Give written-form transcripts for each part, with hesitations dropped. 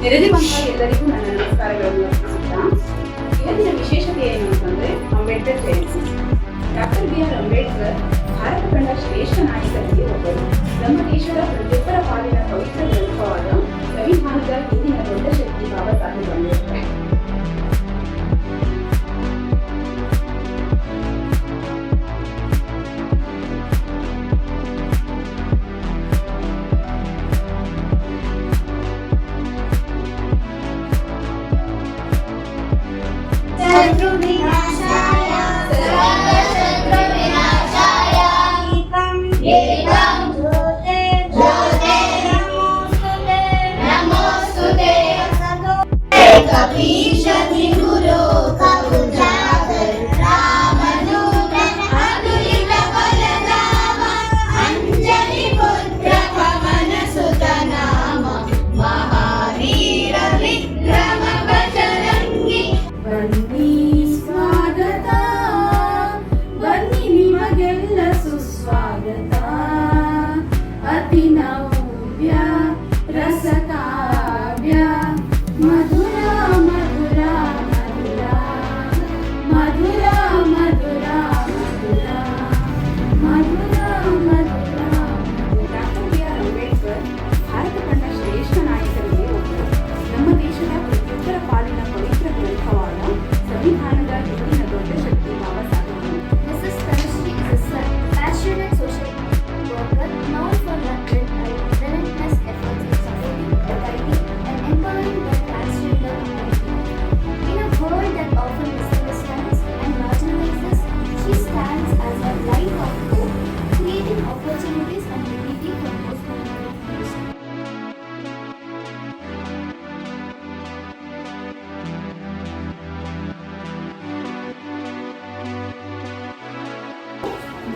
ನೆರೆದಿರುವಂತಹ ಎಲ್ಲರಿಗೂ ನನ್ನ ನಮಸ್ಕಾರಗಳನ್ನು ಅರ್ಪಿಸುತ್ತಾ ಇವತ್ತಿನ ವಿಶೇಷತೆ ಏನು ಅಂತಂದ್ರೆ ಅಂಬೇಡ್ಕರ್ ಜಯಂತಿ. Doctor B R. ಅಂಬೇಡ್ಕರ್ ಭಾರತ ಕಂಡ ಶ್ರೇಷ್ಠ ನಾಯಕರಲ್ಲಿ ಒಬ್ಬರು. ನಮ್ಮ ದೇಶದ ಪ್ರತಿಯೊಬ್ಬರ ಪಾಲಿನ ಪವಿತ್ರ ಗ್ರಂಥವಾದ ಸಂವಿಧಾನದ ಹಿಂದಿನ ದೊಡ್ಡ ಶಕ್ತಿ ಬಾಬಾ ಸಾಹೇಬ್ ಅಂಬೇಡ್ಕರ್.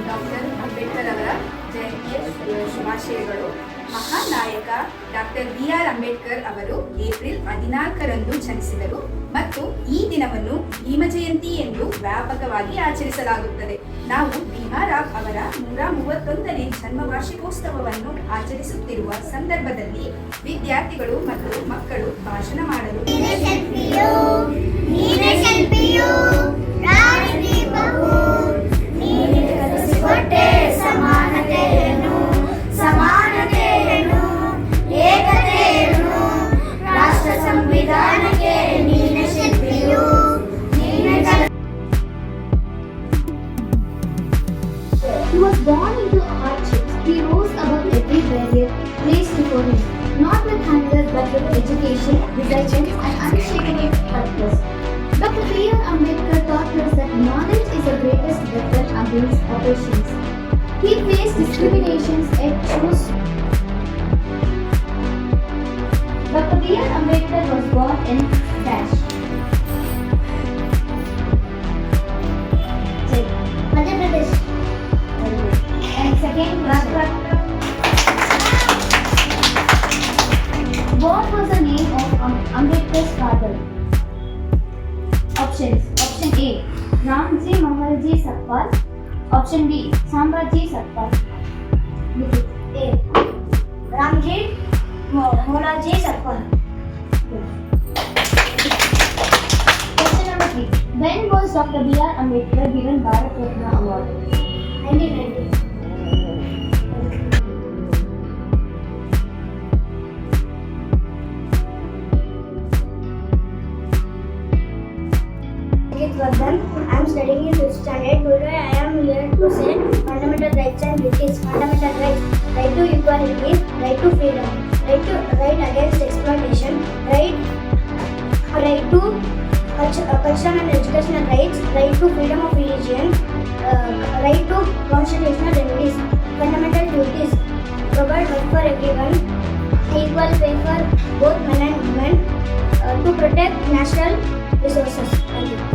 ಡಾಕ್ಟರ್ ಅಂಬೇಡ್ಕರ್ ಅವರ ಜಯಂತಿಯ ಶುಭಾಶಯಗಳು. ಮಹಾನಾಯಕ ಡಾಕ್ಟರ್ ಬಿ.ಆರ್. ಅಂಬೇಡ್ಕರ್ ಅವರು ಏಪ್ರಿಲ್ 14ರಂದು ಜನಿಸಿದರು ಮತ್ತು ಈ ದಿನವನ್ನು ಭೀಮ ಜಯಂತಿ ಎಂದು ವ್ಯಾಪಕವಾಗಿ ಆಚರಿಸಲಾಗುತ್ತದೆ. ನಾವು ಭೀಮರಾವ್ ಅವರ 131ನೇ ಜನ್ಮ ವಾರ್ಷಿಕೋತ್ಸವವನ್ನು ಆಚರಿಸುತ್ತಿರುವ ಸಂದರ್ಭದಲ್ಲಿ ವಿದ್ಯಾರ್ಥಿಗಳು ಮತ್ತು ಮಕ್ಕಳು ಭಾಷಣ ಮಾಡಲು He was born into hardships. He rose above every barrier placed before him, not with hunger but with education, resilience, and unshakable purpose. Dr. B.R. Ambedkar taught us that knowledge is the greatest weapon against oppressions. He faced discriminations and chose. Dr. B.R. Ambedkar was born in Dash, Madhya Pradesh. And second, what was the name of Ambedkar's father? Options. Option A, Ramji Mahalji Sakpal. Option B, Sambhaji Sakpal. A, Ramji Mahalji Sakpal. Question number 3. When was Dr. B.R. Ambedkar given Bharat Ratna Award? 1990. I am studying in 5th standard. Today I am here to say fundamental rights and duties. Fundamental rights: right to equality, right to freedom, right against exploitation, right to personal and educational rights, right to freedom of religion, right to constitutional remedies. Fundamental duties: provide work for everyone, equal pay for both men and women, to protect national resources. Thank you.